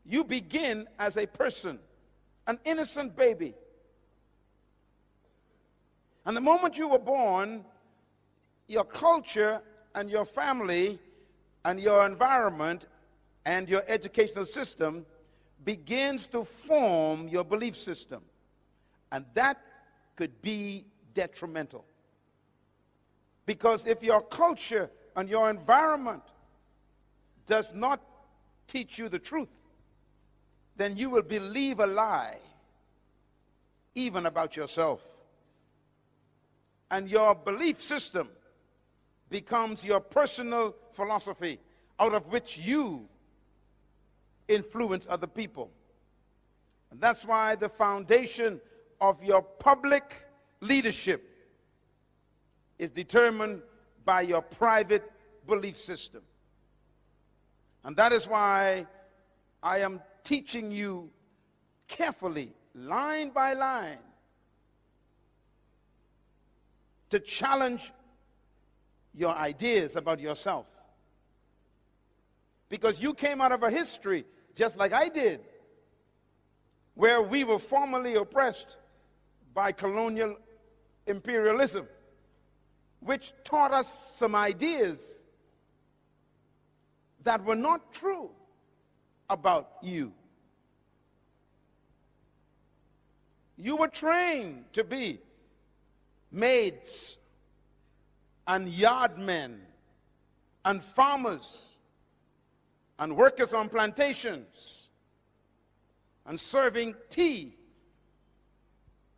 You begin as a person, an innocent baby. And the moment you were born, your culture and your family and your environment and your educational system begins to form your belief system. And that could be detrimental. Because if your culture and your environment does not teach you the truth, then you will believe a lie, even about yourself. And your belief system becomes your personal philosophy, out of which you influence other people. And that's why the foundation of your public leadership is determined by your private belief system. And that is why I am teaching you carefully, line by line, to challenge your ideas about yourself. Because you came out of a history, just like I did, where we were formerly oppressed by colonial imperialism, which taught us some ideas that were not true about you. You were trained to be maids and yardmen and farmers and workers on plantations and serving tea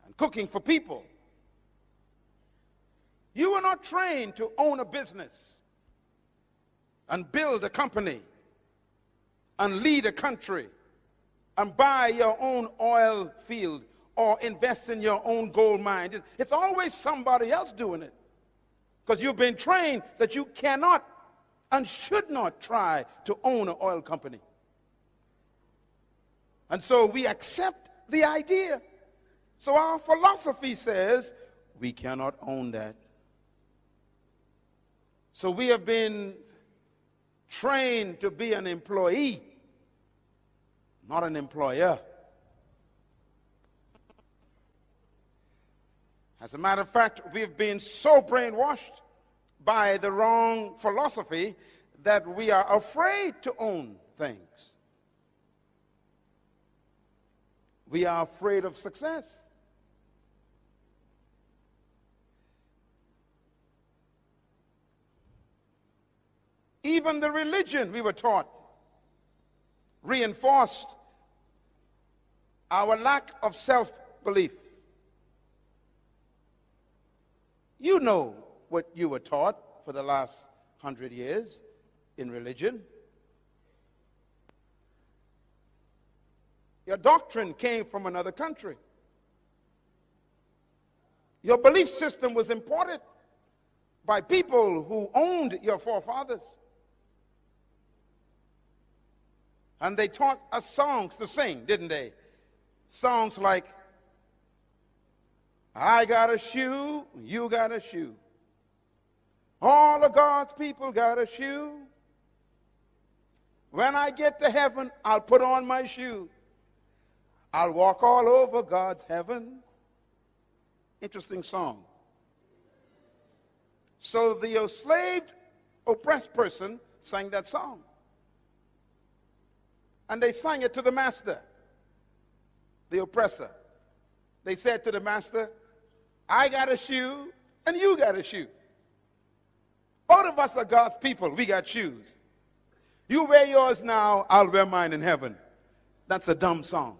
and cooking for people. You were not trained to own a business and build a company and lead a country and buy your own oil field or invest in your own gold mine. It's always somebody else doing it, because you've been trained that you cannot and should not try to own an oil company. And so we accept the idea. So our philosophy says we cannot own that. So we have been trained to be an employee, not an employer. As a matter of fact, we've been so brainwashed by the wrong philosophy that we are afraid to own things. We are afraid of success. Even the religion, we were taught, reinforced our lack of self-belief. You know what you were taught for the last 100 years in religion. Your doctrine came from another country. Your belief system was imported by people who owned your forefathers. And they taught us songs to sing, didn't they? Songs like, I got a shoe, you got a shoe. All of God's people got a shoe. When I get to heaven, I'll put on my shoe. I'll walk all over God's heaven. Interesting song. So the enslaved, oppressed person sang that song. And they sang it to the master, the oppressor. They said to the master, I got a shoe and you got a shoe. Both of us are God's people. We got shoes. You wear yours now, I'll wear mine in heaven. That's a dumb song.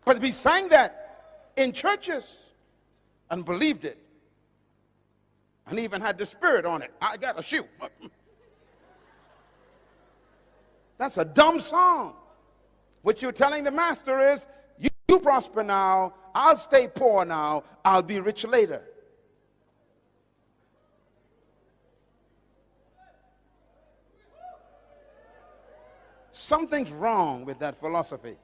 But we sang that in churches and believed it. And even had the spirit on it. I got a shoe. That's a dumb song. What you're telling the master is, you prosper now, I'll stay poor now, I'll be rich later. Something's wrong with that philosophy.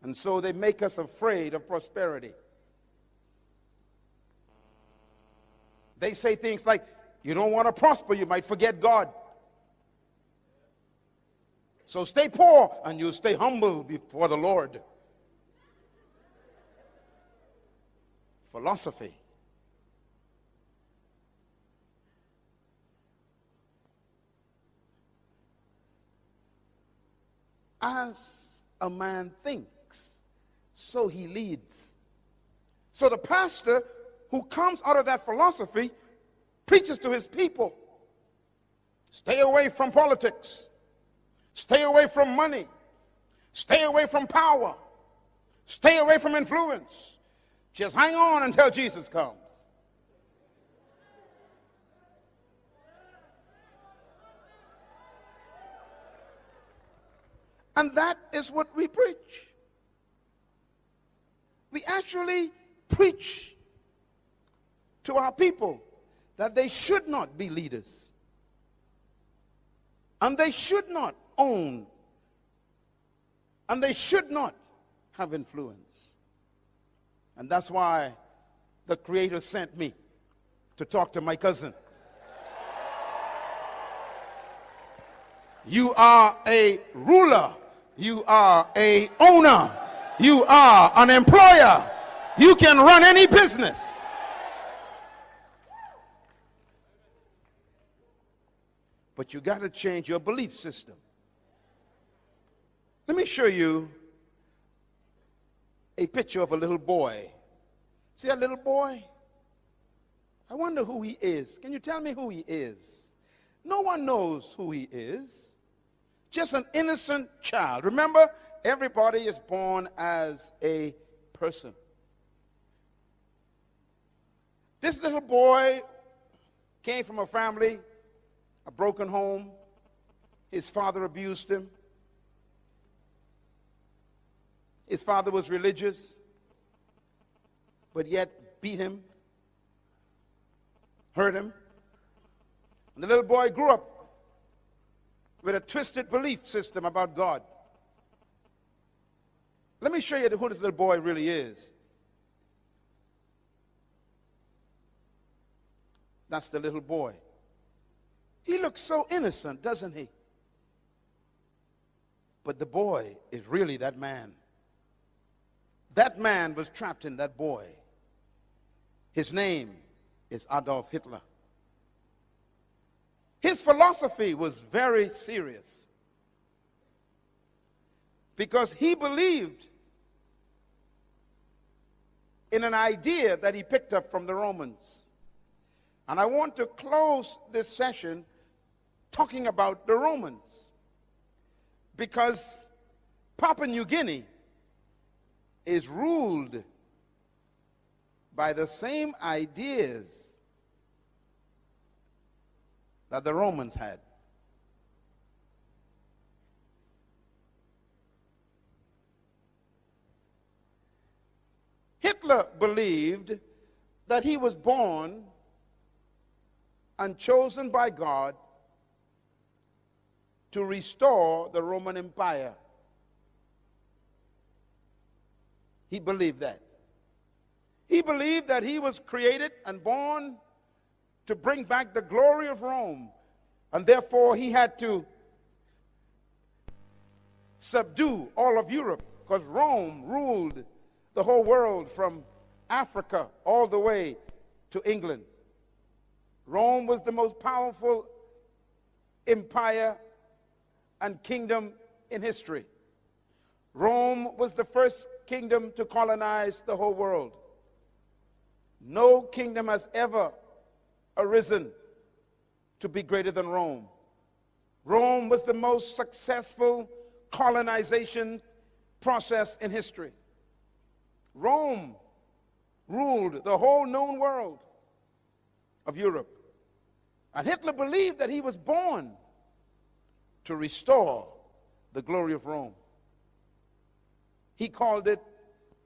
And so they make us afraid of prosperity. They say things like, You don't want to prosper, you might forget God. So stay poor and you'll stay humble before the Lord. Philosophy. As a man thinks, so he leads. So the pastor who comes out of that philosophy preaches to his people. Stay away from politics. Stay away from money. Stay away from power. Stay away from influence. Just hang on until Jesus comes. And that is what we preach. We actually preach to our people that they should not be leaders. And they should not own. And they should not have influence. And that's why the Creator sent me to talk to my cousin. You are a ruler. You are a owner. You are an employer. You can run any business. But you got to change your belief system. Let me show you a picture of a little boy. See that little boy? I wonder who he is. Can you tell me who he is? No one knows who he is. Just an innocent child. Remember, everybody is born as a person. This little boy came from a family, a broken home. His father abused him. His father was religious, but yet beat him, hurt him. And the little boy grew up with a twisted belief system about God. Let me show you who this little boy really is. That's the little boy. He looks so innocent, doesn't he? But the boy is really that man. That man was trapped in that boy. His name is Adolf Hitler. His philosophy was very serious because he believed in an idea that he picked up from the Romans. And I want to close this session talking about the Romans, because Papua New Guinea is ruled by the same ideas that the Romans had. Hitler believed that he was born and chosen by God to restore the Roman Empire. He believed that. He believed that he was created and born to bring back the glory of Rome, and therefore he had to subdue all of Europe, because Rome ruled the whole world from Africa all the way to England. Rome was the most powerful empire and kingdom in history. Rome was the first kingdom to colonize the whole world. No kingdom has ever arisen to be greater than Rome. Rome was the most successful colonization process in history. Rome ruled the whole known world of Europe. And Hitler believed that he was born to restore the glory of Rome. He called it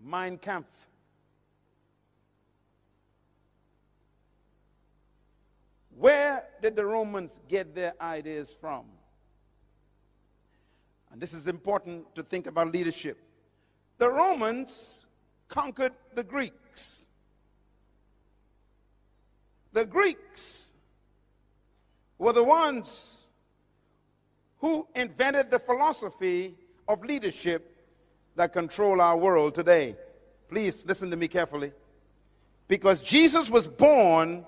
Mein Kampf. Where did the Romans get their ideas from? And this is important to think about leadership. The Romans conquered the Greeks. The Greeks were the ones who invented the philosophy of leadership that control our world today. Please listen to me carefully. Because Jesus was born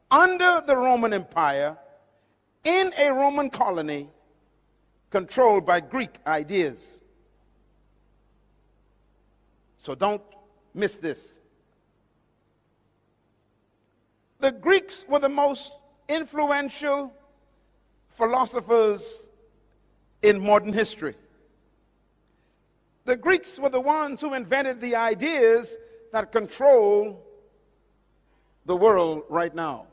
under the Roman Empire in a Roman colony controlled by Greek ideas. So don't miss this. The Greeks were the most influential philosophers in modern history. The Greeks were the ones who invented the ideas that control the world right now.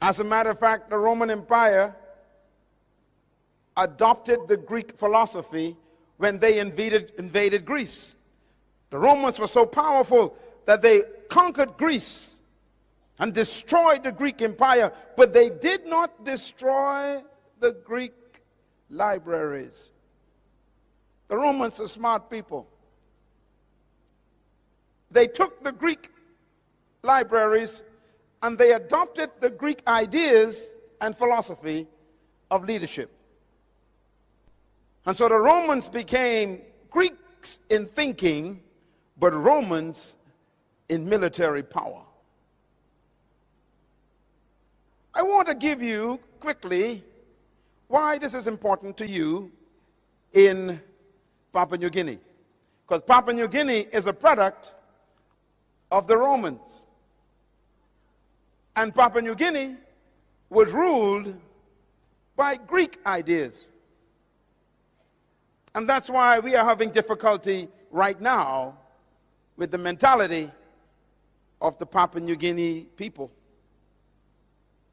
As a matter of fact, the Roman Empire adopted the Greek philosophy when they invaded Greece. The Romans were so powerful that they conquered Greece and destroyed the Greek Empire, but they did not destroy the Greek libraries. The Romans are smart people. They took the Greek libraries and they adopted the Greek ideas and philosophy of leadership. And so the Romans became Greeks in thinking, but Romans in military power. I want to give you quickly why this is important to you in Papua New Guinea. Because Papua New Guinea is a product of the Romans. And Papua New Guinea was ruled by Greek ideas. And that's why we are having difficulty right now with the mentality of the Papua New Guinea people.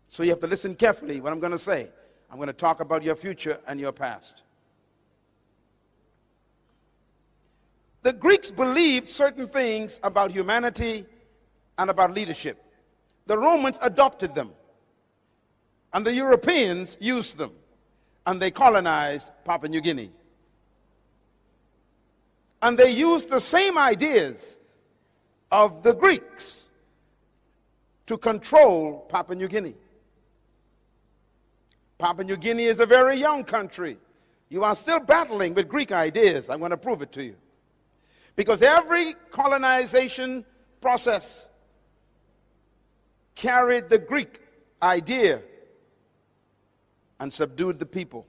So you have to listen carefully what I'm going to say. I'm going to talk about your future and your past. The Greeks believed certain things about humanity and about leadership. The Romans adopted them, and the Europeans used them, and they colonized Papua New Guinea. And they used the same ideas of the Greeks to control Papua New Guinea. Papua New Guinea is a very young country. You are still battling with Greek ideas. I'm going to prove it to you. Because every colonization process carried the Greek idea and subdued the people.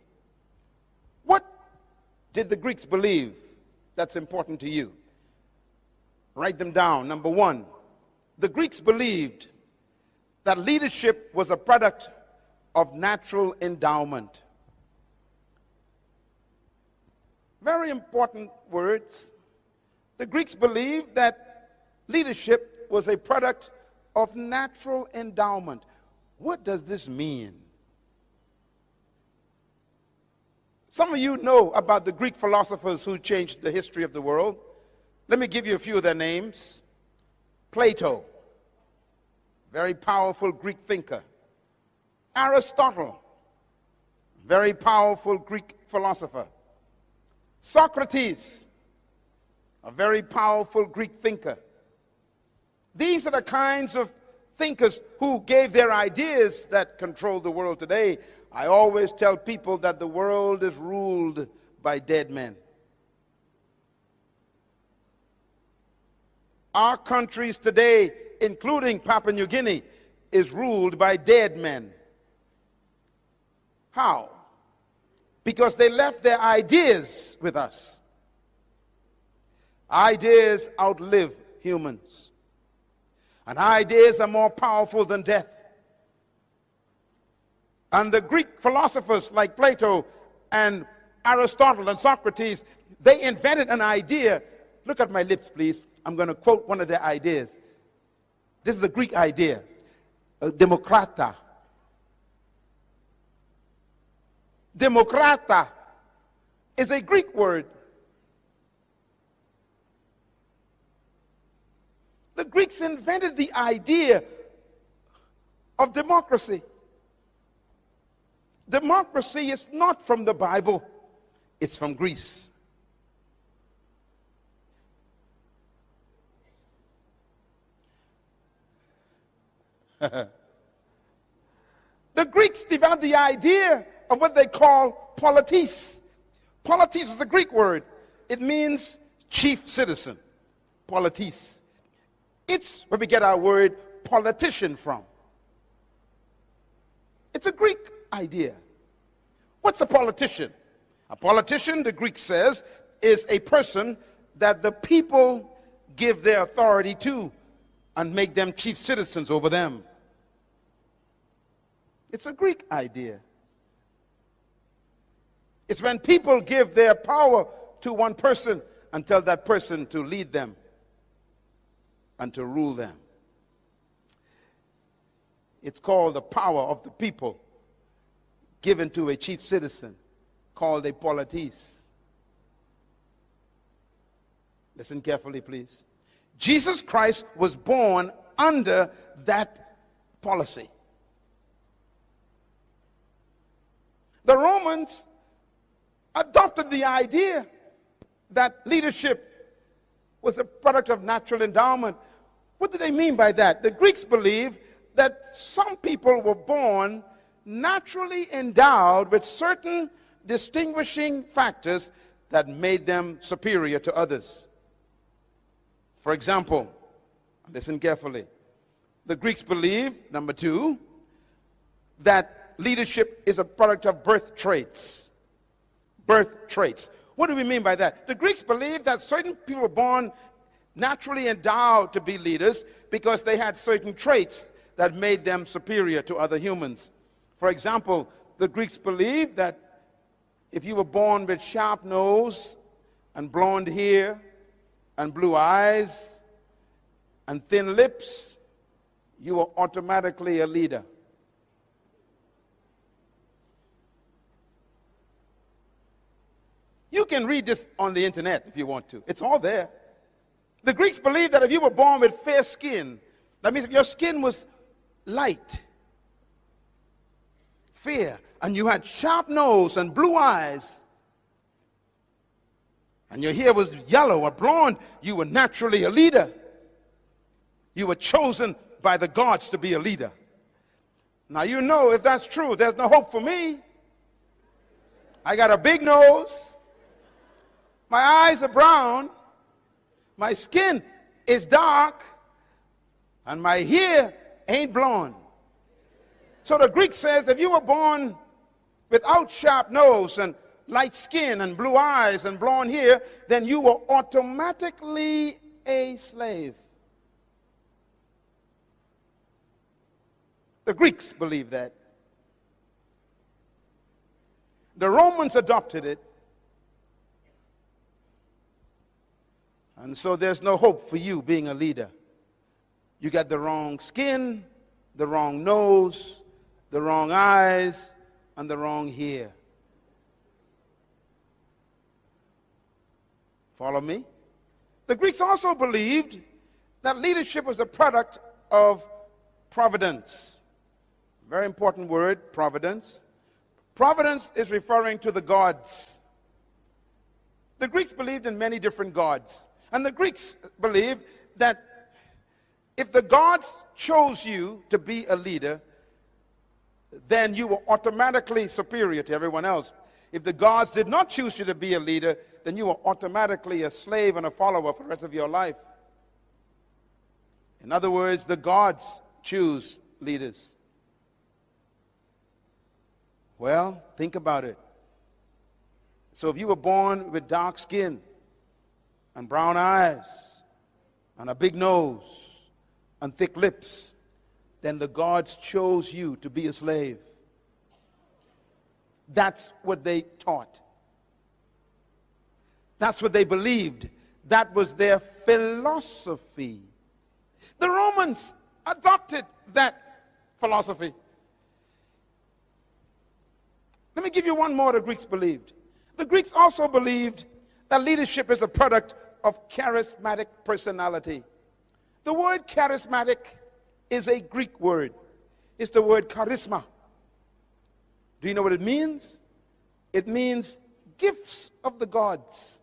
What did the Greeks believe that's important to you? Write them down. Number one, the Greeks believed that leadership was a product of natural endowment. Very important words. The Greeks believed that leadership was a product of natural endowment. What does this mean? Some of you know about the Greek philosophers who changed the history of the world. Let me give you a few of their names. Plato, very powerful Greek thinker. Aristotle, very powerful Greek philosopher. Socrates, a very powerful Greek thinker. These are the kinds of thinkers who gave their ideas that control the world today. I always tell people that the world is ruled by dead men. Our countries today, including Papua New Guinea, is ruled by dead men. How? Because they left their ideas with us. Ideas outlive humans. And ideas are more powerful than death. And the Greek philosophers like Plato and Aristotle and Socrates, they invented an idea. Look at my lips, please. I'm going to quote one of their ideas. This is a Greek idea. Demokrata. Demokrata is a Greek word. The Greeks invented the idea of democracy. Democracy is not from the Bible, it's from Greece. The The Greeks developed the idea of what they call politis. Politis is a Greek word. It means chief citizen. Politis. It's where we get our word politician from. It's a Greek idea. What's a politician? A politician, the Greek says, is a person that the people give their authority to and make them chief citizens over them. It's a Greek idea. It's when people give their power to one person and tell that person to lead them and to rule them. It's called the power of the people given to a chief citizen called a politis. Listen carefully, please. Jesus Christ was born under that policy. The Romans adopted the idea that leadership was a product of natural endowment. What do they mean by that? The Greeks believe that some people were born naturally endowed with certain distinguishing factors that made them superior to others. For example, listen carefully. The Greeks believe, number two, that leadership is a product of birth traits. Birth traits. What do we mean by that? The Greeks believe that certain people were born naturally endowed to be leaders because they had certain traits that made them superior to other humans. For example, the Greeks believed that if you were born with sharp nose and blonde hair and blue eyes and thin lips, you were automatically a leader. You can read this on the internet if you want to. It's all there. The Greeks believed that if you were born with fair skin, that means if your skin was light, fair, and you had sharp nose and blue eyes, and your hair was yellow or blonde, you were naturally a leader. You were chosen by the gods to be a leader. Now you know if that's true, there's no hope for me. I got a big nose. My eyes are brown. My skin is dark. And my hair ain't blonde. So the Greek says if you were born without sharp nose and light skin and blue eyes and blonde hair, then you were automatically a slave. The Greeks believed that. The Romans adopted it. And so there's no hope for you being a leader. You got the wrong skin, the wrong nose, the wrong eyes, and the wrong hair. Follow me? The Greeks also believed that leadership was a product of providence. Very important word, providence. Providence is referring to the gods. The Greeks believed in many different gods. And the Greeks believed that if the gods chose you to be a leader, then you were automatically superior to everyone else. If the gods did not choose you to be a leader, then you were automatically a slave and a follower for the rest of your life. In other words, the gods choose leaders. Well, think about it. So if you were born with dark skin and brown eyes and a big nose and thick lips, then the gods chose you to be a slave. That's what they taught. That's what they believed. That was their philosophy. The Romans adopted that philosophy. Let me give you one more the Greeks believed. The Greeks also believed that leadership is a product of charismatic personality. The word charismatic is a Greek word. It's the word charisma. Do you know what it means? It means gifts of the gods.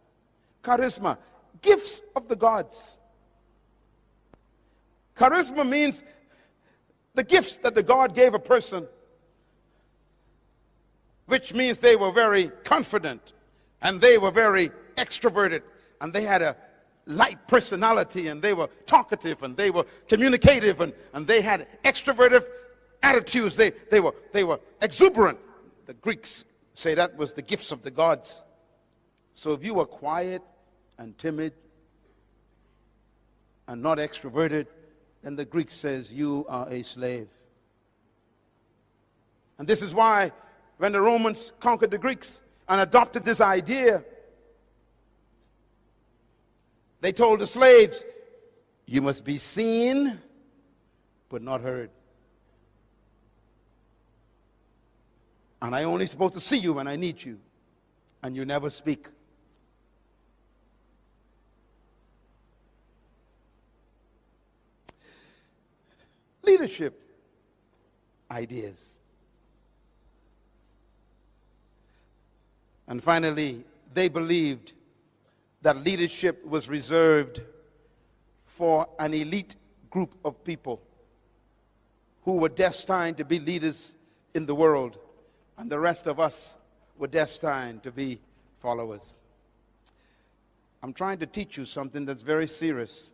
Charisma, gifts of the gods. Charisma means the gifts that the God gave a person which means they were very confident, and they were very extroverted, and they had a light personality, and they were talkative, and they were communicative, and they had extroverted attitudes. They were exuberant. The Greeks say that was the gifts of the gods. So if you were quiet and timid and not extroverted, then the Greek says you are a slave. And this is why when the Romans conquered the Greeks and adopted this idea, they told the slaves, you must be seen but not heard. And I only supposed to see you when I need you, and you never speak. Leadership ideas. And finally, they believed that leadership was reserved for an elite group of people who were destined to be leaders in the world, and the rest of us were destined to be followers. I'm trying to teach you something that's very serious,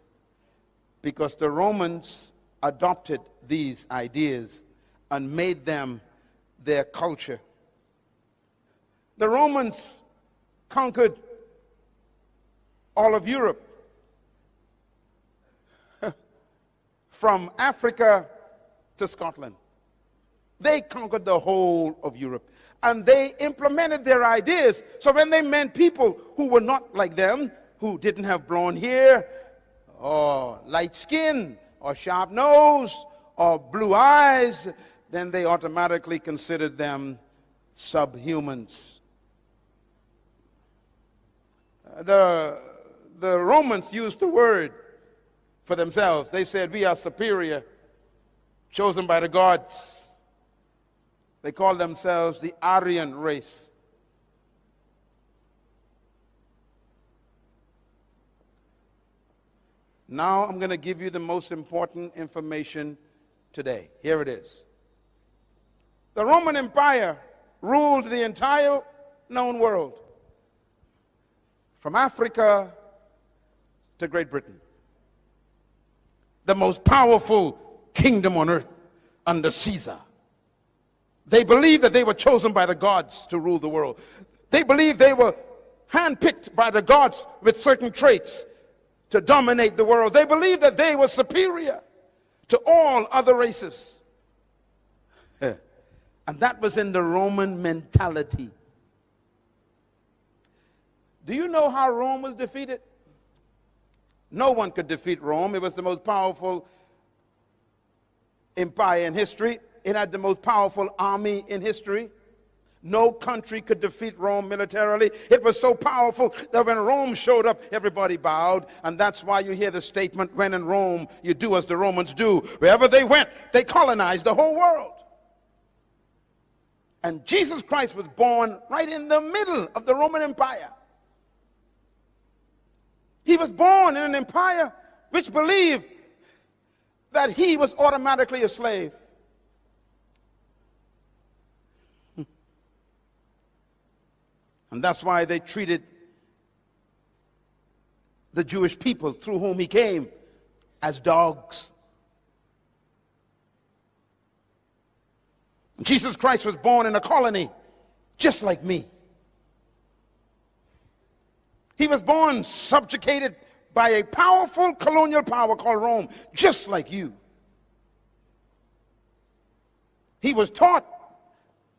because the Romans adopted these ideas and made them their culture. The Romans conquered all of Europe, from Africa to Scotland. They conquered the whole of Europe, and they implemented their ideas. So when they met people who were not like them, who didn't have blonde hair, or light skin, or sharp nose, or blue eyes, then they automatically considered them subhumans. The Romans used the word for themselves. They said, we are superior, chosen by the gods. They called themselves the Aryan race. Now I'm going to give you the most important information today. Here it is. The Roman Empire ruled the entire known world, from Africa to Great Britain. The most powerful kingdom on earth under Caesar. They believed that they were chosen by the gods to rule the world. They believed they were handpicked by the gods with certain traits to dominate the world. They believed that they were superior to all other races. And that was in the Roman mentality. Do you know how Rome was defeated? No one could defeat Rome. It was the most powerful empire in history. It had the most powerful army in history. No country could defeat Rome militarily. It was so powerful that when Rome showed up, everybody bowed. And that's why you hear the statement, when in Rome, you do as the Romans do. Wherever they went, they colonized the whole world. And Jesus Christ was born right in the middle of the Roman Empire. He was born in an empire which believed that he was automatically a slave. And that's why they treated the Jewish people through whom he came as dogs. Jesus Christ was born in a colony just like me. He was born subjugated by a powerful colonial power called Rome, just like you. He was taught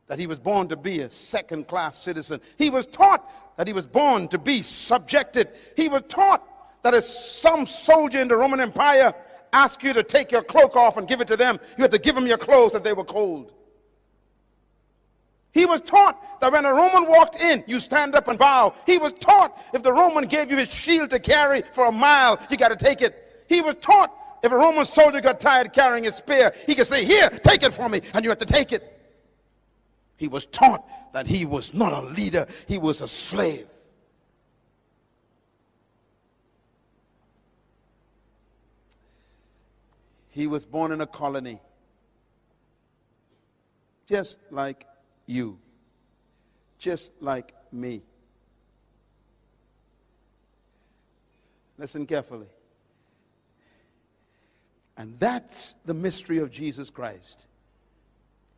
that he was born to be a second-class citizen. He was taught that he was born to be subjected. He was taught that if some soldier in the Roman Empire asked you to take your cloak off and give it to them, you had to give them your clothes if they were cold. He was taught that when a Roman walked in, you stand up and bow. He was taught if the Roman gave you his shield to carry for a mile, you got to take it. He was taught if a Roman soldier got tired carrying his spear, he could say, here, take it for me, and you had to take it. He was taught that he was not a leader, he was a slave. He was born in a colony, just like you. just like me. Listen carefully. And that's the mystery of Jesus Christ.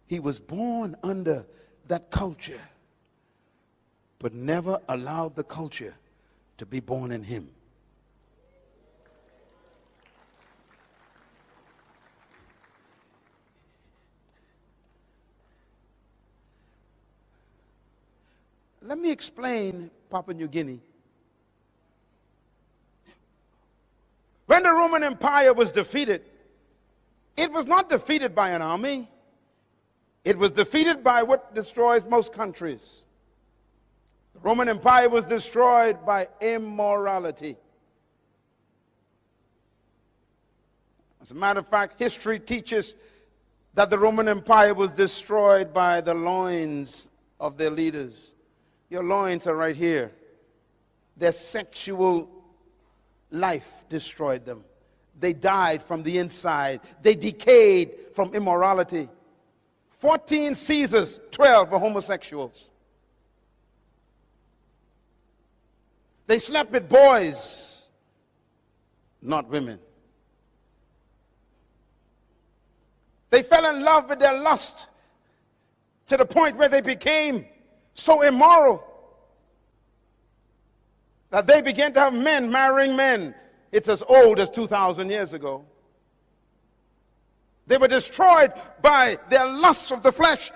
He was born under that culture, but never allowed the culture to be born in him. Let me explain Papua New Guinea. When the Roman Empire was defeated, it was not defeated by an army. It was defeated by what destroys most countries. The Roman Empire was destroyed by immorality. As a matter of fact, history teaches that the Roman Empire was destroyed by the loins of their leaders. Your loins are right here. Their sexual life destroyed them. They died from the inside. They decayed from immorality. 14 Caesars, 12 were homosexuals. They slept with boys, not women. They fell in love with their lust to the point where they became so immoral that they began to have men marrying men. It's as old as 2,000 years ago. They were destroyed by their lusts of the flesh.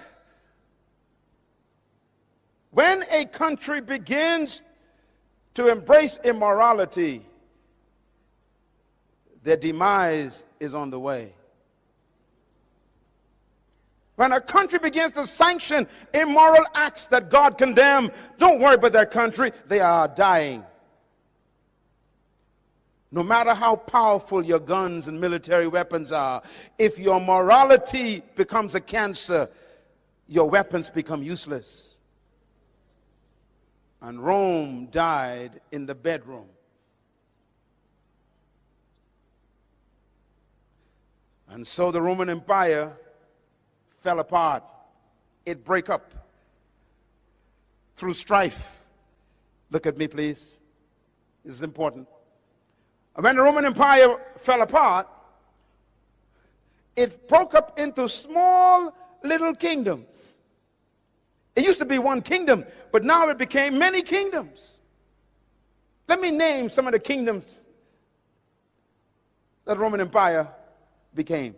When a country begins to embrace immorality, their demise is on the way. When a country begins to sanction immoral acts that God condemned, don't worry about that country. They are dying. No matter how powerful your guns and military weapons are, if your morality becomes a cancer, your weapons become useless. And Rome died in the bedroom. And so the Roman Empire fell apart. It broke up through strife. Look at me, please. This is important. When the Roman Empire fell apart, it broke up into small little kingdoms. It used to be one kingdom, but now it became many kingdoms. Let me name some of the kingdoms that the Roman Empire became.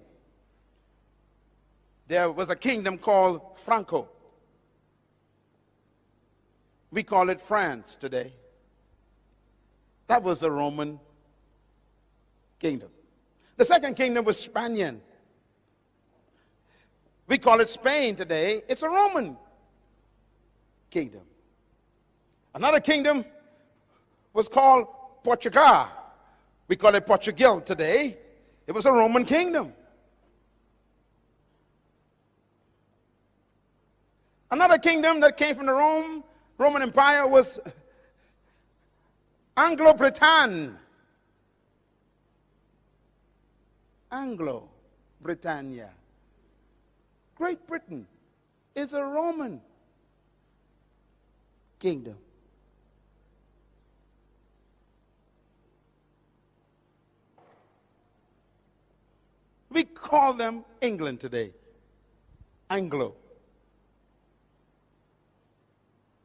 There was a kingdom called Franco. We call it France today. That was a Roman kingdom. The second kingdom was Spanian. We call it Spain today. It's a Roman kingdom. Another kingdom was called Portugal. We call it Portugal today. It was a Roman kingdom. Another kingdom that came from the Roman Empire was Anglo-Britannia. Anglo-Britannia. Great Britain is a Roman kingdom. We call them England today. Anglo.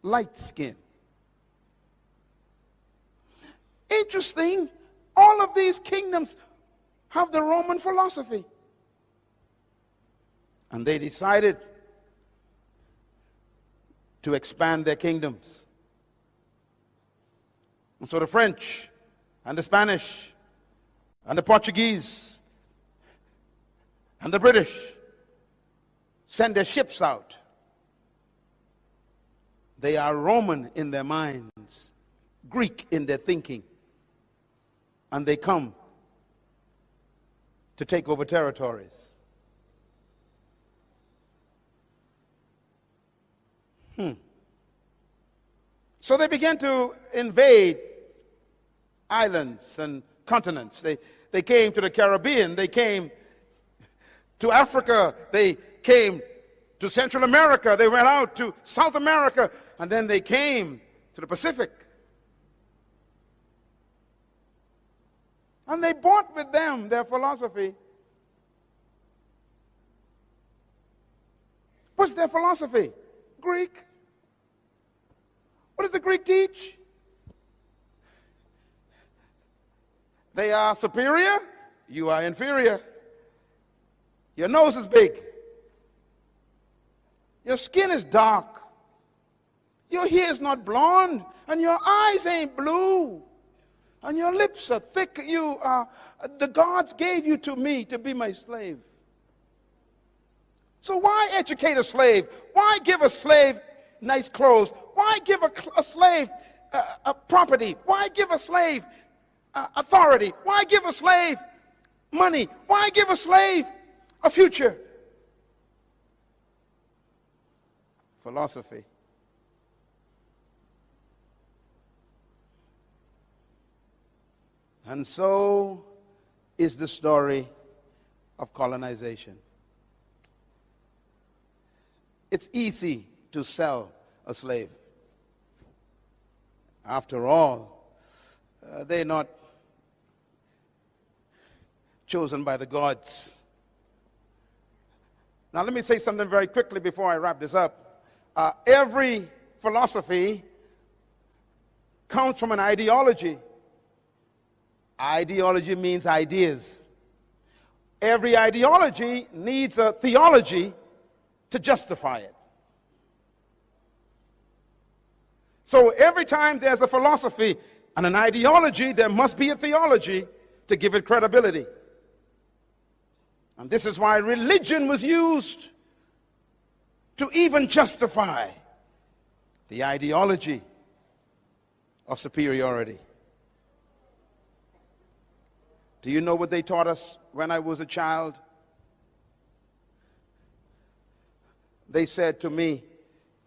Light skin. Interesting, all of these kingdoms have the Roman philosophy. And they decided to expand their kingdoms. And so the French and the Spanish and the Portuguese and the British send their ships out. They are Roman in their minds, Greek in their thinking, and they come to take over territories. So they began to invade islands and continents. They came to the Caribbean. They came to Africa. They came to Central America. They went out to South America. and then they came to the Pacific. And they brought with them their philosophy. What's their philosophy? Greek. What does the Greek teach? They are superior, you are inferior. Your nose is big. Your skin is dark. Your hair is not blonde, and your eyes ain't blue, and your lips are thick. The gods gave you to me to be my slave. So why educate a slave? Why give a slave nice clothes? Why give a slave a property? Why give a slave authority? Why give a slave money? Why give a slave a future? Philosophy. And so is the story of colonization. It's easy to sell a slave. After all, they're not chosen by the gods. Now, let me say something very quickly before I wrap this up. Every philosophy comes from an ideology. Ideology means ideas. Every ideology needs a theology to justify it. So every time there's a philosophy and an ideology, there must be a theology to give it credibility. And this is why religion was used to even justify the ideology of superiority. Do you know what they taught us when I was a child? They said to me,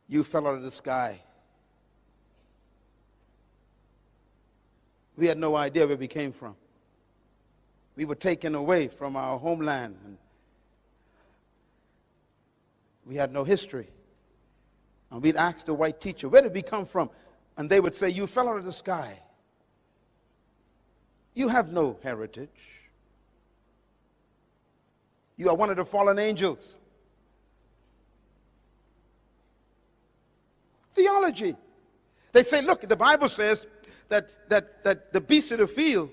"You fell out of the sky." We had no idea where we came from. We were taken away from our homeland, and we had no history. And we'd ask the white teacher, "Where did we come from?" And they would say, "You fell out of the sky. You have no heritage. You are one of the fallen angels." Theology. They say, look, the Bible says that the beasts of the field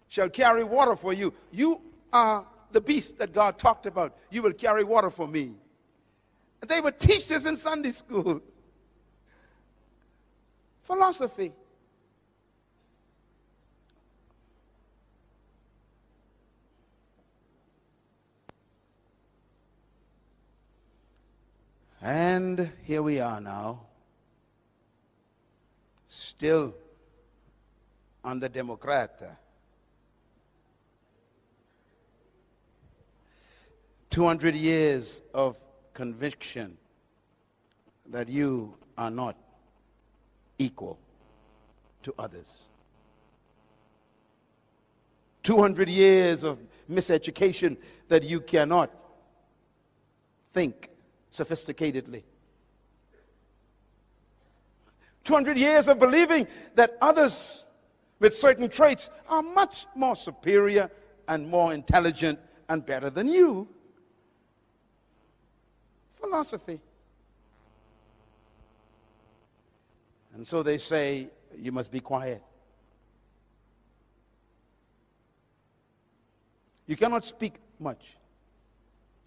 shall carry water for you. You are the beast that God talked about. You will carry water for me. And they would teach this in Sunday school. Philosophy. And here we are now, still under Democrat. 200 years of conviction that you are not equal to others. 200 years of miseducation that you cannot think sophisticatedly. 200 years of believing that others with certain traits are much more superior and more intelligent and better than you. Philosophy. And so they say, you must be quiet. You cannot speak much.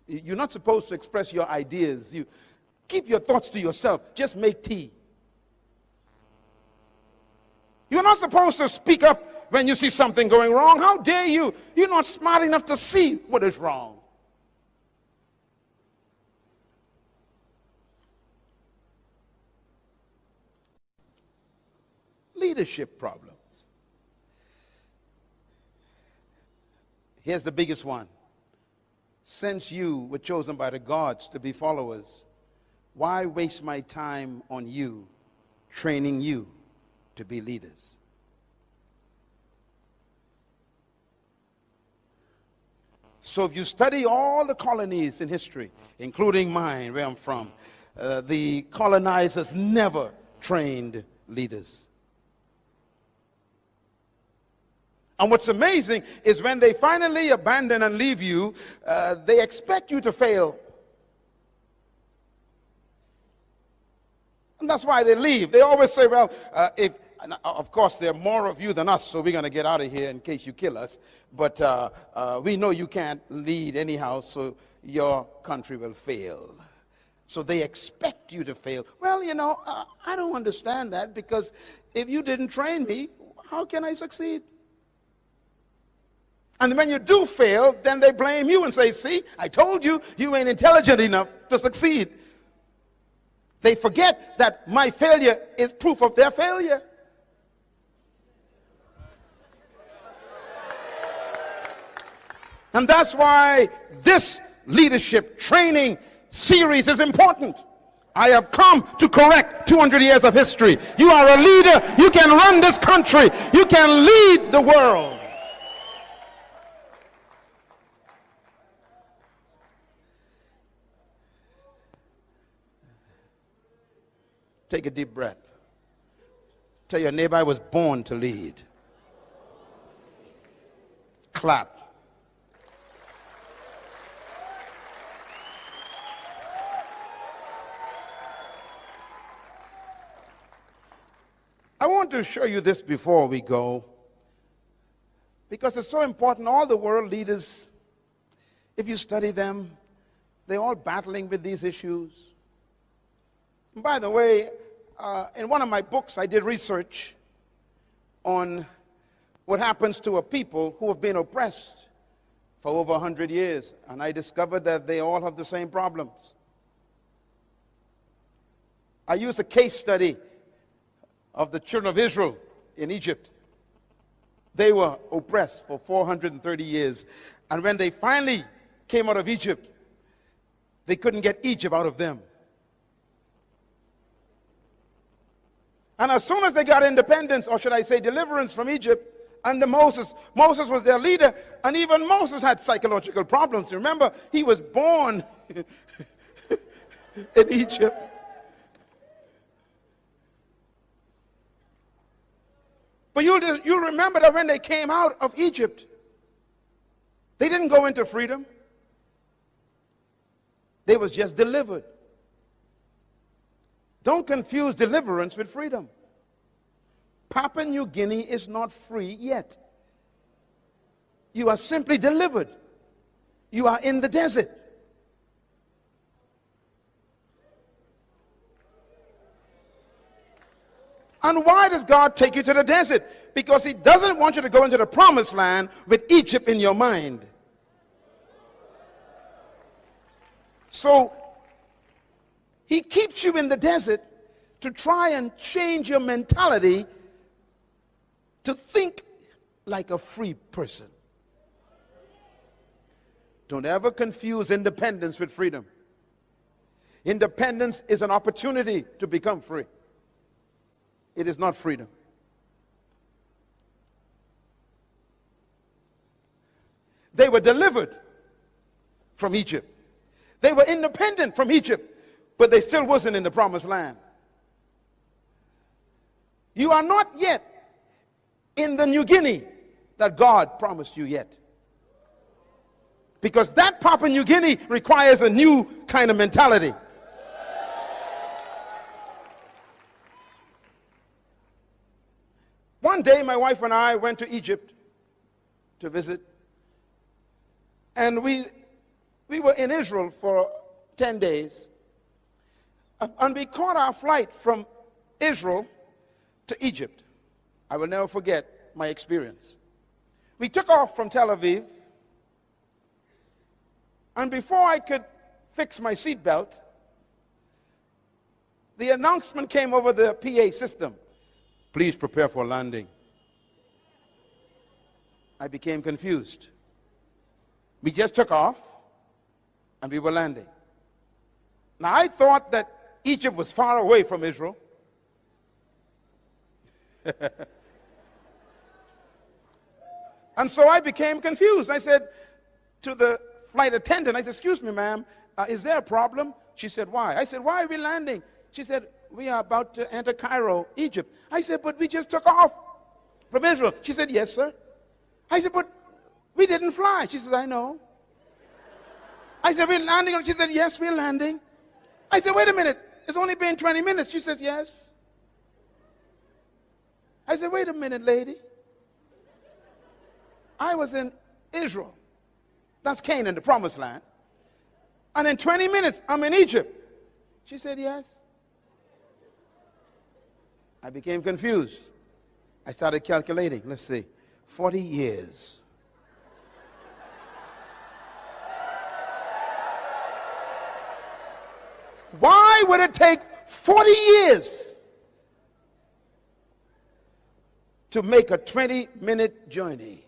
You're not supposed to express your ideas. You keep your thoughts to yourself. Just make tea. You're not supposed to speak up when you see something going wrong. How dare you? You're not smart enough to see what is wrong. Leadership problems. Here's the biggest one. Since you were chosen by the gods to be followers, why waste my time on you, training you to be leaders? So if you study all the colonies in history, including mine, where I'm from, the colonizers never trained leaders. And what's amazing is when they finally abandon and leave you, they expect you to fail. And that's why they leave. They always say, well, of course, there are more of you than us, so we're going to get out of here in case you kill us. But we know you can't lead anyhow, so your country will fail. So they expect you to fail. Well, I don't understand that, because if you didn't train me, how can I succeed? And when you do fail, then they blame you and say, see, I told you, you ain't intelligent enough to succeed. They forget that my failure is proof of their failure. And that's why this leadership training series is important. I have come to correct 200 years of history. You are a leader. You can run this country. You can lead the world. Take a deep breath. Tell your neighbor, I was born to lead. Clap. I want to show you this before we go, because it's so important. All the world leaders, if you study them, they're all battling with these issues. And by the way, in one of my books, I did research on what happens to a people who have been oppressed for over 100 years. And I discovered that they all have the same problems. I used a case study of the children of Israel in Egypt. They were oppressed for 430 years. And when they finally came out of Egypt, they couldn't get Egypt out of them. And as soon as they got independence, or should I say deliverance from Egypt, under Moses was their leader, and even Moses had psychological problems. Remember, he was born in Egypt. But you'll remember that when they came out of Egypt, they didn't go into freedom. They was just delivered. Don't confuse deliverance with freedom. Papua New Guinea is not free yet. You are simply delivered. You are in the desert. And why does God take you to the desert? Because he doesn't want you to go into the promised land with Egypt in your mind. So he keeps you in the desert to try and change your mentality to think like a free person. Don't ever confuse independence with freedom. Independence is an opportunity to become free. It is not freedom. They were delivered from Egypt. They were independent from Egypt, but they still wasn't in the promised land. You are not yet in the New Guinea that God promised you yet. Because that Papua New Guinea requires a new kind of mentality. One day, my wife and I went to Egypt to visit. And we were in Israel for 10 days. And we caught our flight from Israel to Egypt. I will never forget my experience. We took off from Tel Aviv. And before I could fix my seatbelt, the announcement came over the PA system. Please prepare for landing. I became confused. We just took off and we were landing. Now I thought that Egypt was far away from Israel. And so I became confused. I said to the flight attendant, I said, excuse me, ma'am, is there a problem? She said, why? I said, why are we landing? She said, we are about to enter Cairo, Egypt. I said, but we just took off from Israel. She said, yes, sir. I said, but we didn't fly. She said, I know. I said, we're landing. She said, yes, we're landing. I said, wait a minute. It's only been 20 minutes. She says, yes. I said, wait a minute, lady. I was in Israel. That's Canaan, the promised land. And in 20 minutes, I'm in Egypt. She said, yes. I became confused. I started calculating. Let's see. 40 years. Why would it take 40 years to make a 20-minute journey?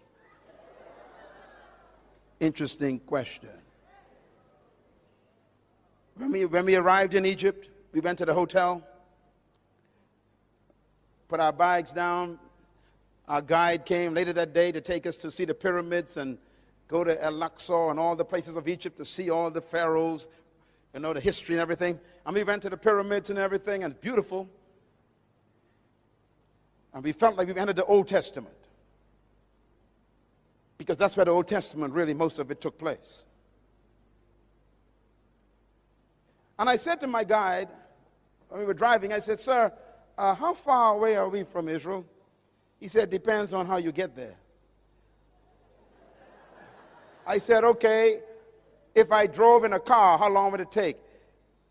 Interesting question. When we arrived in Egypt, we went to the hotel, put our bags down. Our guide came later that day to take us to see the pyramids and go to El-Aqsa and all the places of Egypt to see all the pharaohs, you know, the history and everything. And we went to the pyramids and everything, and it's beautiful. And we felt like we entered the Old Testament, because that's where the Old Testament, really, most of it took place. And I said to my guide, when we were driving, I said, sir, how far away are we from Israel? He said, depends on how you get there. I said, okay, if I drove in a car, how long would it take?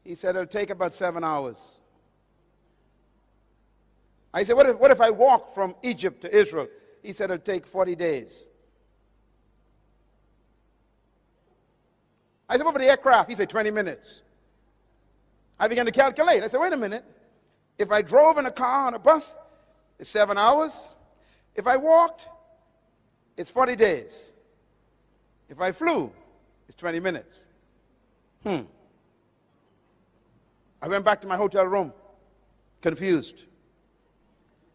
He said, it'll take about 7 hours. I said, what if I walk from Egypt to Israel? He said, it'll take 40 days. I said, what about the aircraft? He said, 20 minutes. I began to calculate. I said, wait a minute. If I drove in a car on a bus, it's 7 hours. If I walked, it's 40 days. If I flew, it's 20 minutes. I went back to my hotel room, confused.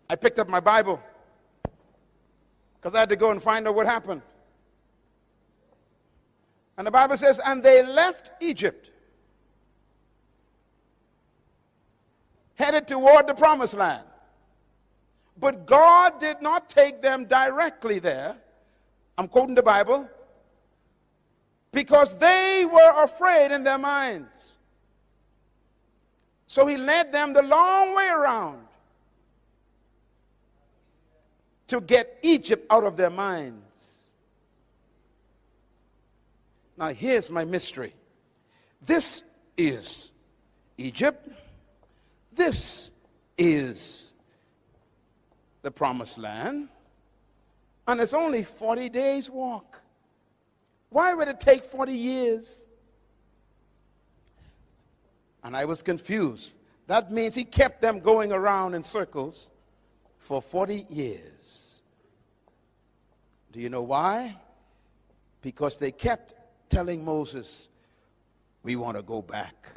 I picked up my Bible, because I had to go and find out what happened. And the Bible says, and they left Egypt, headed toward the promised land. But God did not take them directly there. I'm quoting the Bible. Because they were afraid in their minds. So he led them the long way around to get Egypt out of their minds. Now here's my mystery. This is Egypt. This is the promised land. And it's only 40 days walk. Why would it take 40 years? And I was confused. That means he kept them going around in circles for 40 years. Do you know why? Because they kept telling Moses, we want to go back.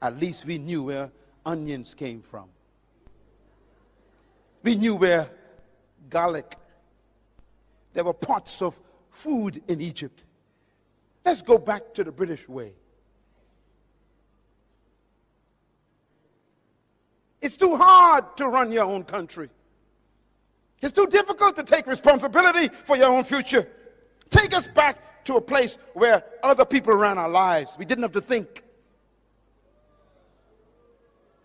At least we knew where onions came from. We knew where garlic. There were pots of food in Egypt. Let's go back to the British way. It's too hard to run your own country. It's too difficult to take responsibility for your own future. Take us back to a place where other people ran our lives. We didn't have to think.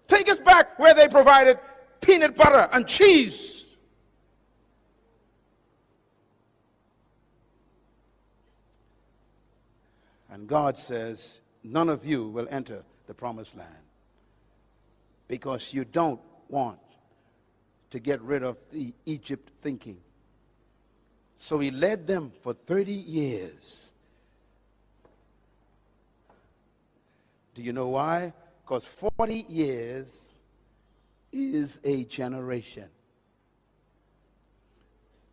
Take us back where they provided peanut butter and cheese. And God says, none of you will enter the promised land because you don't want to get rid of the Egypt thinking. So he led them for 30 years. Do you know why? Because 40 years is a generation.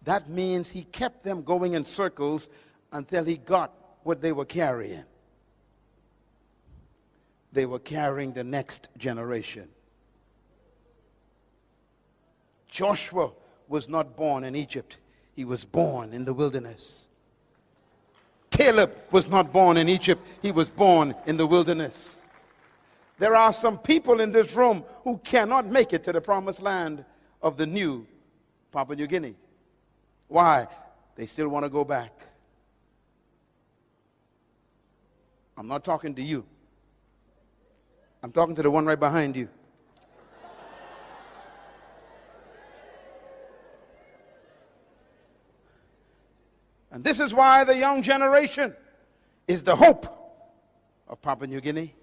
That means he kept them going in circles until he got what they were carrying. They were carrying the next generation. Joshua was not born in Egypt. He was born in the wilderness. Caleb was not born in Egypt. He was born in the wilderness. There are some people in this room who cannot make it to the promised land of the new Papua New Guinea. Why? They still want to go back. I'm not talking to you. I'm talking to the one right behind you. And this is why the young generation is the hope of Papua New Guinea.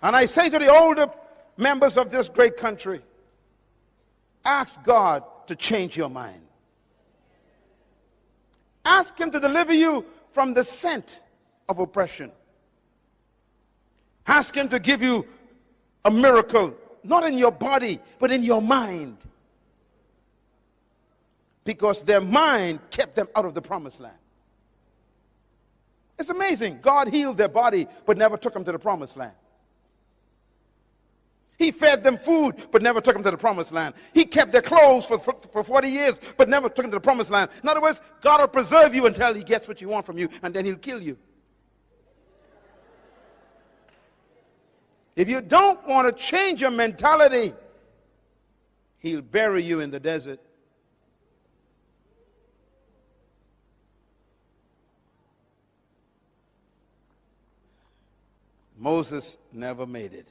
And I say to the older members of this great country, ask God to change your mind. Ask Him to deliver you from the scent of oppression. Ask Him to give you a miracle, not in your body, but in your mind. Because their mind kept them out of the promised land. It's amazing. God healed their body, but never took them to the promised land. He fed them food, but never took them to the promised land. He kept their clothes for 40 years, but never took them to the promised land. In other words, God will preserve you until He gets what you want from you, and then He'll kill you. If you don't want to change your mentality, He'll bury you in the desert. Moses never made it.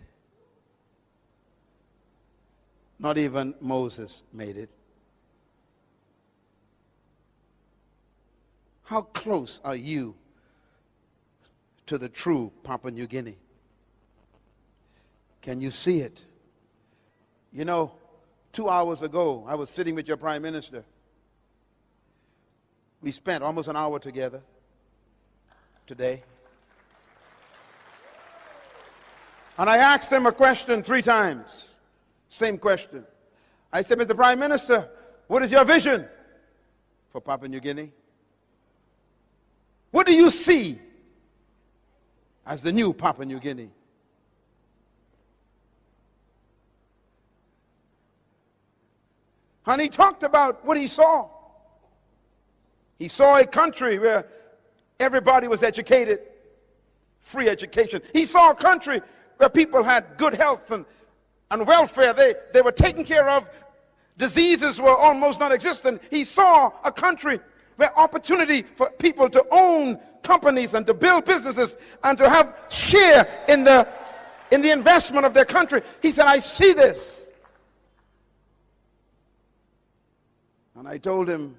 Not even Moses made it. How close are you to the true Papua New Guinea? Can you see it? You know, 2 hours ago, I was sitting with your Prime Minister. We spent almost an hour together today. And I asked him a question 3 times. Same question. I said, Mr. Prime Minister, what is your vision for Papua New Guinea? What do you see as the new Papua New Guinea? And he talked about what he saw. He saw a country where everybody was educated, free education. He saw a country where people had good health and welfare. They were taken care of. Diseases were almost non-existent. He saw a country where opportunity for people to own companies and to build businesses and to have share in the investment of their country. He said, I see this. And I told him,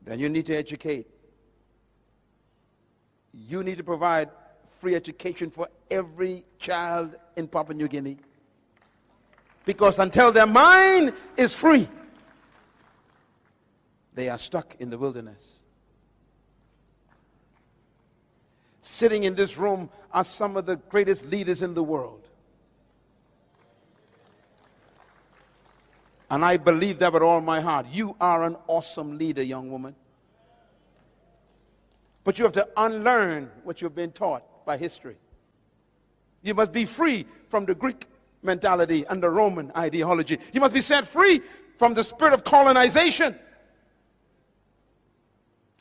then you need to educate. You need to provide free education for every child in Papua New Guinea. Because until their mind is free, they are stuck in the wilderness. Sitting in this room are some of the greatest leaders in the world. And I believe that with all my heart. You are an awesome leader, young woman. But you have to unlearn what you've been taught by history. You must be free from the Greek mentality and the Roman ideology. You must be set free from the spirit of colonization.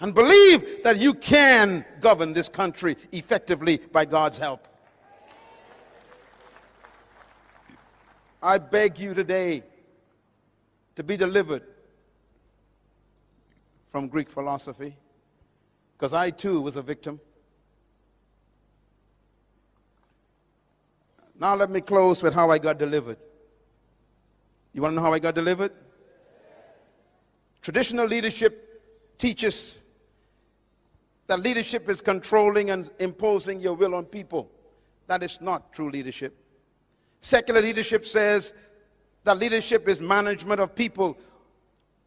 And believe that you can govern this country effectively by God's help. I beg you today to be delivered from Greek philosophy, because I too was a victim. Now let me close with how I got delivered. You want to know how I got delivered? Traditional leadership teaches that leadership is controlling and imposing your will on people. That is not true leadership. Secular leadership says that leadership is management of people.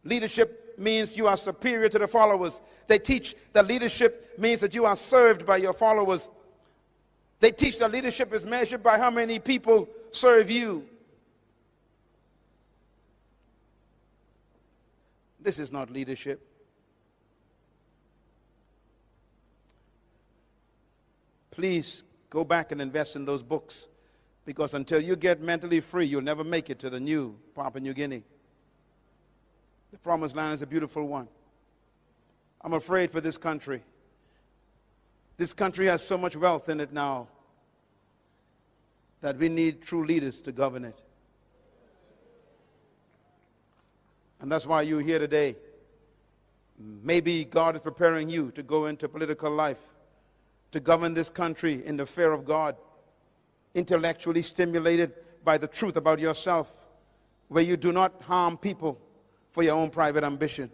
Leadership means you are superior to the followers. They teach that leadership means that you are served by your followers. They teach that leadership is measured by how many people serve you. This is not leadership. Please go back and invest in those books, because until you get mentally free, you'll never make it to the new Papua New Guinea. The promised land is a beautiful one. I'm afraid for this country. This country has so much wealth in it now that we need true leaders to govern it. And that's why you're here today. Maybe God is preparing you to go into political life, to govern this country in the fear of God, intellectually stimulated by the truth about yourself, where you do not harm people for your own private ambition.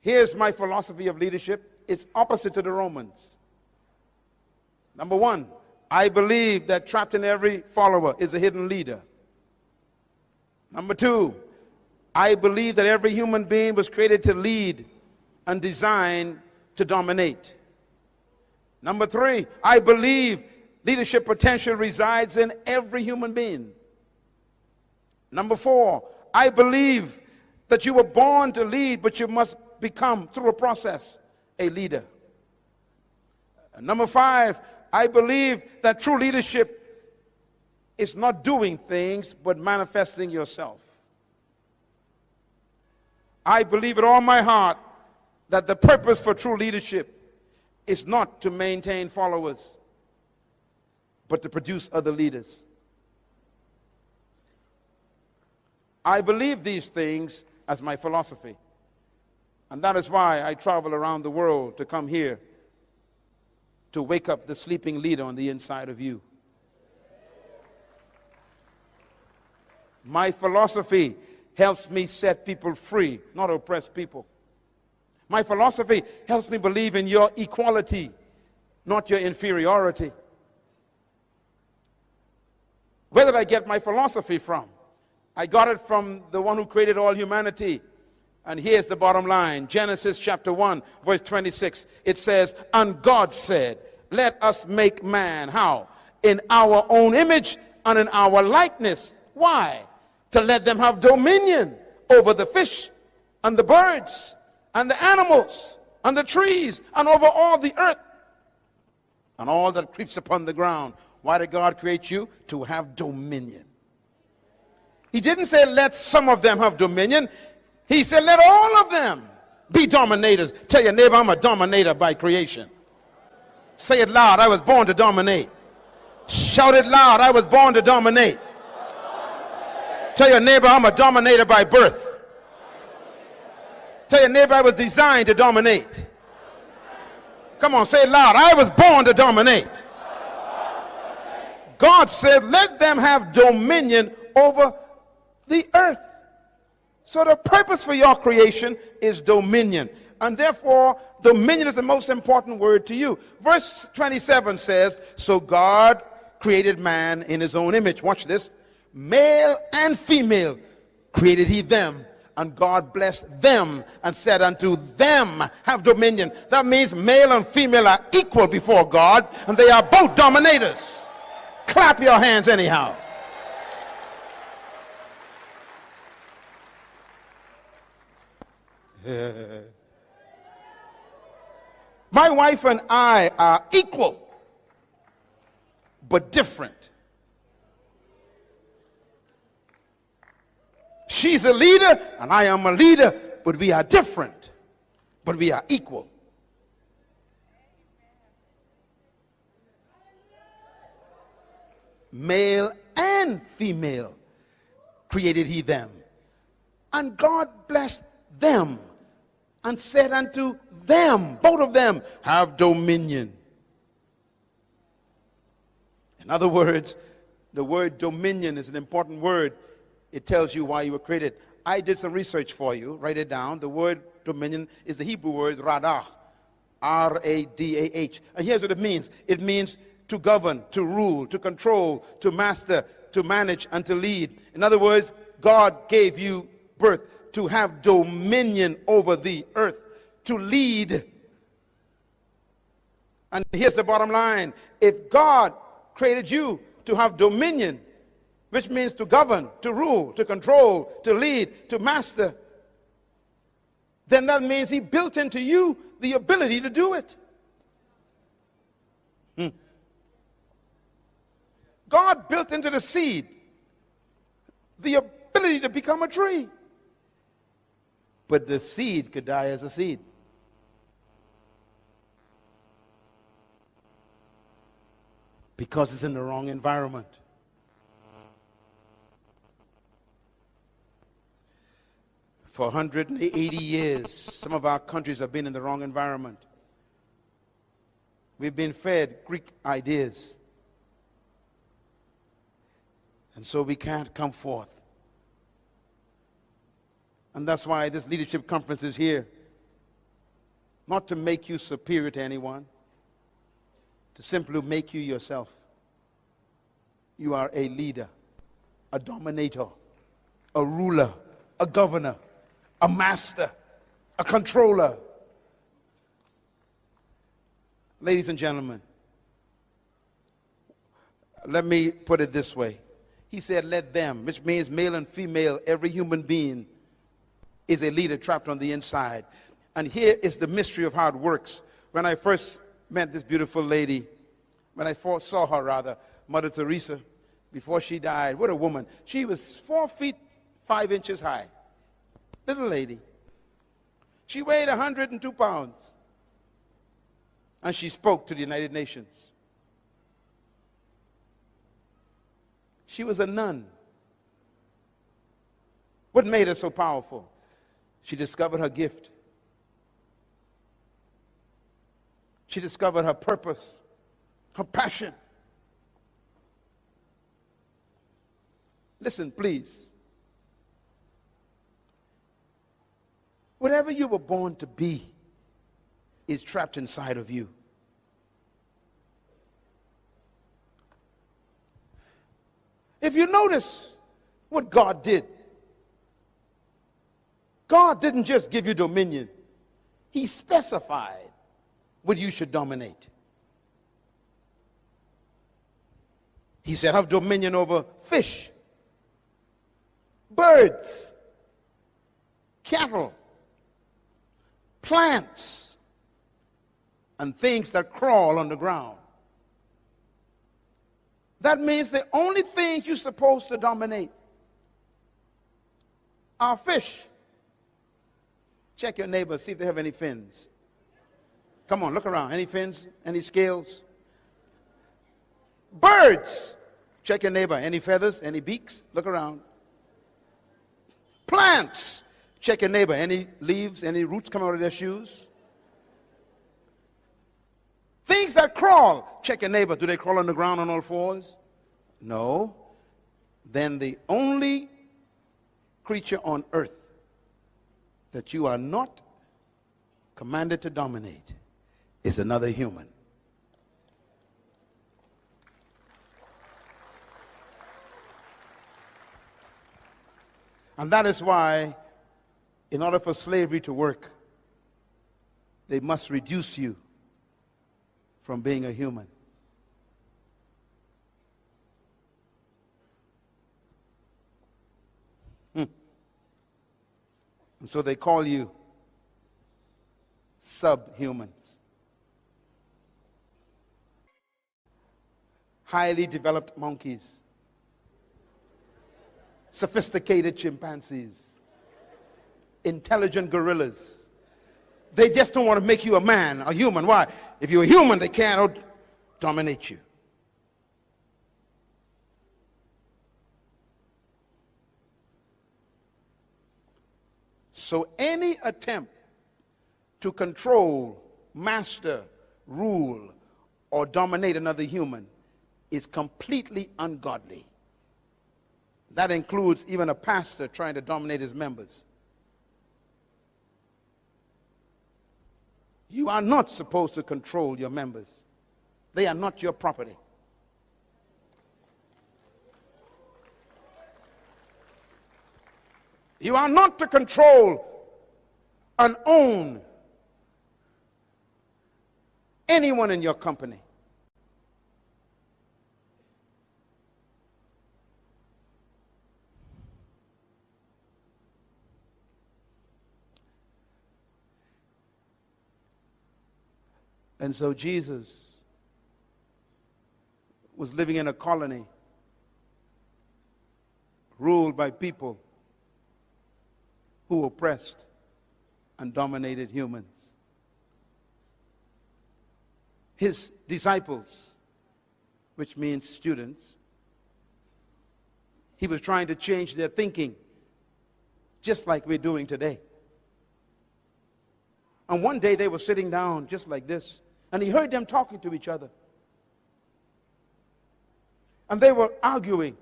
Here's my philosophy of leadership. It's opposite to the Romans. Number one, I believe that trapped in every follower is a hidden leader. Number two, I believe that every human being was created to lead and designed to dominate. Number three, I believe leadership potential resides in every human being. Number four, I believe that you were born to lead, but you must become, through a process, a leader. And number five, I believe that true leadership is not doing things, but manifesting yourself. I believe with all my heart that the purpose for true leadership is not to maintain followers, but to produce other leaders. I believe these things as my philosophy. And that is why I travel around the world to come here to wake up the sleeping leader on the inside of you. My philosophy helps me set people free, not oppress people. My philosophy helps me believe in your equality, not your inferiority. Where did I get my philosophy from? I got it from the one who created all humanity. And here's the bottom line. Genesis chapter 1, verse 26. It says, and God said, let us make man. How? In our own image and in our likeness. Why? To let them have dominion over the fish and the birds and the animals and the trees and over all the earth and all that creeps upon the ground. Why did God create you? To have dominion. He didn't say let some of them have dominion. He said let all of them be dominators. Tell your neighbor, I'm a dominator by creation. Say it loud, I was born to dominate. Shout it loud, I was born to dominate. Tell your neighbor, I'm a dominator by birth. Tell your neighbor, I was designed to dominate. Come on, say it loud, I was born to dominate. God said, let them have dominion over the earth. So the purpose for your creation is dominion. And therefore, dominion is the most important word to you. Verse 27 says, so God created man in his own image. Watch this. Male and female created he them. And God blessed them and said unto them, have dominion. That means male and female are equal before God, and they are both dominators. Clap your hands anyhow. My wife and I are equal, but different. She's a leader, and I am a leader, but we are different, but we are equal. Male and female created he them. And God blessed them and said unto them, both of them, have dominion. In other words, the word dominion is an important word. It tells you why you were created. I did some research for you. Write it down. The word dominion is the Hebrew word radah. R-A-D-A-H. And here's what it means. It means to govern, to rule, to control, to master, to manage, and to lead. In other words, God gave you birth to have dominion over the earth, to lead. And here's the bottom line. If God created you to have dominion, which means to govern, to rule, to control, to lead, to master, then that means he built into you the ability to do it. God built into the seed the ability to become a tree. but the seed could die as a seed. Because it's in the wrong environment. For 180 years, some of our countries have been in the wrong environment. We've been fed Greek ideas. And so we can't come forth. And that's why this leadership conference is here. Not to make you superior to anyone, to simply make you yourself. You are a leader, a dominator, a ruler, a governor, a master, a controller. Ladies and gentlemen, let me put it this way. He said, let them, which means male and female, every human being is a leader trapped on the inside. And here is the mystery of how it works. When I first met this beautiful lady, when I first saw her rather, Mother Teresa, before she died, what a woman. She was 4 feet 5 inches high. Little lady. She weighed 102 pounds. And she spoke to the United Nations. She was a nun. What made her so powerful? She discovered her gift. She discovered her purpose, her passion. Listen, please. Whatever you were born to be is trapped inside of you. If you notice what God did, God didn't just give you dominion. He specified what you should dominate. He said, have dominion over fish, birds, cattle, plants, and things that crawl on the ground. That means the only things you're supposed to dominate are fish. Check your neighbor, see if they have any fins. Come on, look around. Any fins? Any scales? Birds. Check your neighbor. Any feathers? Any beaks? Look around. Plants. Check your neighbor. Any leaves? Any roots coming out of their shoes? Things that crawl. Check your neighbor. Do they crawl on the ground on all fours? No. Then the only creature on earth that you are not commanded to dominate is another human. And that is why, in order for slavery to work, they must reduce you from being a human. And so they call you subhumans. Highly developed monkeys. Sophisticated chimpanzees. Intelligent gorillas. They just don't want to make you a man, a human. Why? If you're a human, they can't dominate you. So any attempt to control, master, rule, or dominate another human is completely ungodly. That includes even a pastor trying to dominate his members. You are not supposed to control your members. They are not your property. You are not to control and own anyone in your company. And so Jesus was living in a colony ruled by people who oppressed and dominated humans. His disciples, which means students, he was trying to change their thinking, just like we're doing today. And one day they were sitting down just like this, and he heard them talking to each other. And they were arguing,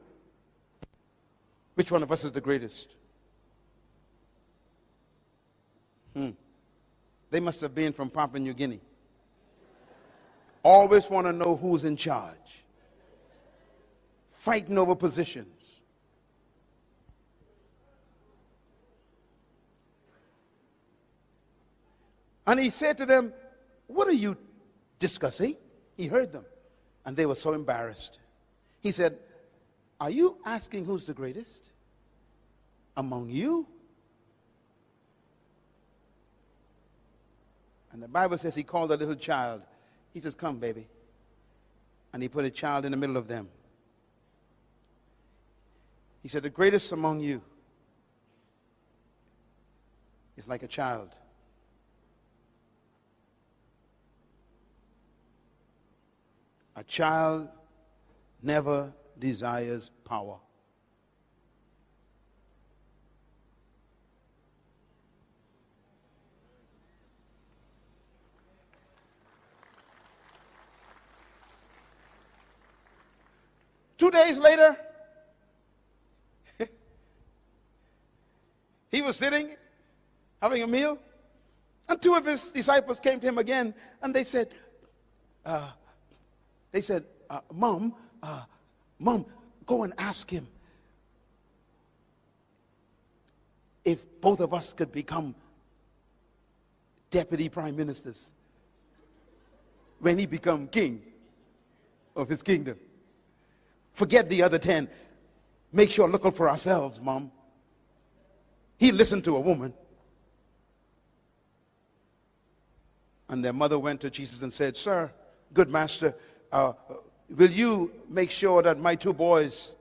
which one of us is the greatest? They must have been from Papua New Guinea. Always want to know who's in charge. Fighting over positions. And he said to them, "What are you discussing?" He heard them, and they were so embarrassed. He said, "Are you asking who's the greatest among you?" And the Bible says he called a little child. He says, "Come, baby." And he put a child in the middle of them. He said, "The greatest among you is like a child. A child never desires power. Two days later, he was sitting, having a meal, and two of his disciples came to him again, and they said, Mom, go and ask him if both of us could become deputy prime ministers when he become king of his kingdom. Forget the other 10. Make sure look out for ourselves, Mom." He listened to a woman. And their mother went to Jesus and said, "Sir, good master, will you make sure that my two boys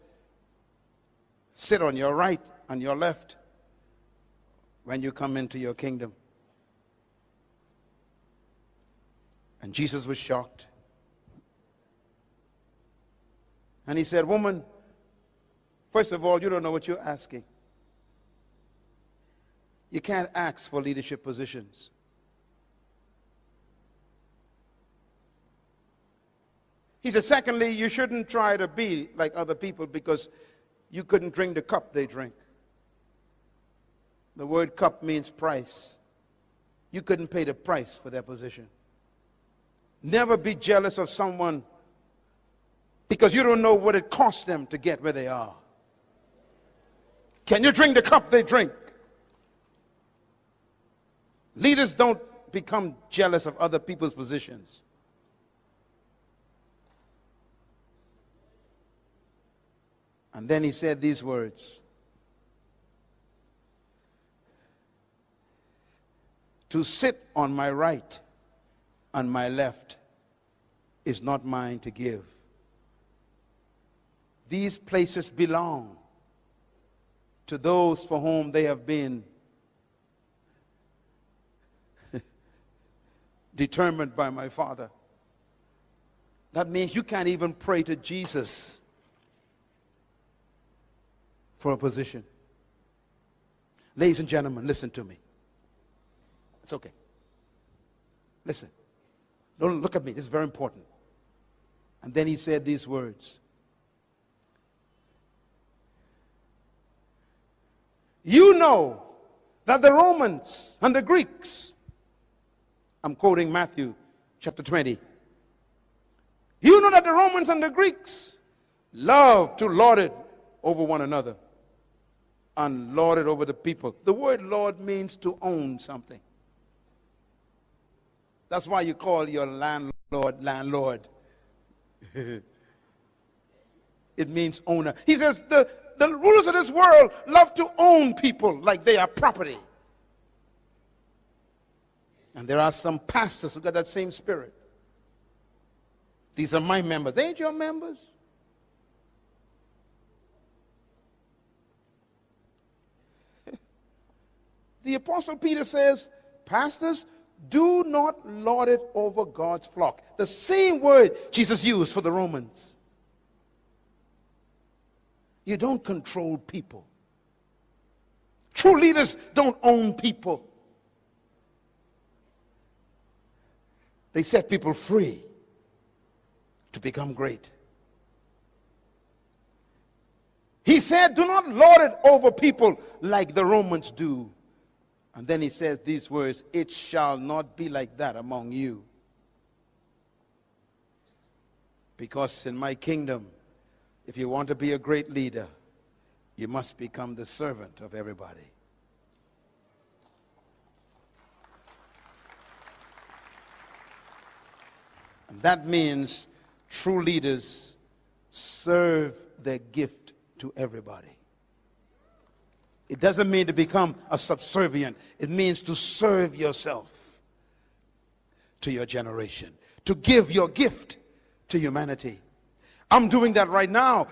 sit on your right and your left when you come into your kingdom?" And Jesus was shocked. And he said, "Woman, first of all, you don't know what you're asking. You can't ask for leadership positions. He said, secondly, you shouldn't try to be like other people because you couldn't drink the cup they drink. The word cup means price. You couldn't pay the price for their position. Never be jealous of someone because you don't know what it cost them to get where they are. Can you drink the cup they drink? Leaders don't become jealous of other people's positions. And then he said these words. To sit on my right and my left is not mine to give. These places belong to those for whom they have been determined by my Father. That means you can't even pray to Jesus for a position. Ladies and gentlemen, listen to me. It's okay. Listen. Don't look at me. This is very important. And then he said these words. You know that the Romans and the Greeks, I'm quoting Matthew chapter 20. You know that the Romans and the Greeks love to lord it over one another and lord it over the people. The word lord means to own something. That's why you call your landlord, landlord. It means owner. He says the rulers of this world love to own people like they are property. And there are some pastors who got that same spirit. These are my members. They ain't your members. The Apostle Peter says, Pastors, do not lord it over God's flock. The same word Jesus used for the Romans. You don't control people. True leaders don't own people. They set people free to become great. He said, do not lord it over people like the Romans do. And then he says these words, it shall not be like that among you. Because in my kingdom, if you want to be a great leader, you must become the servant of everybody. And that means true leaders serve their gift to everybody. It doesn't mean to become a subservient. It means to serve yourself to your generation, to give your gift to humanity. I'm doing that right now.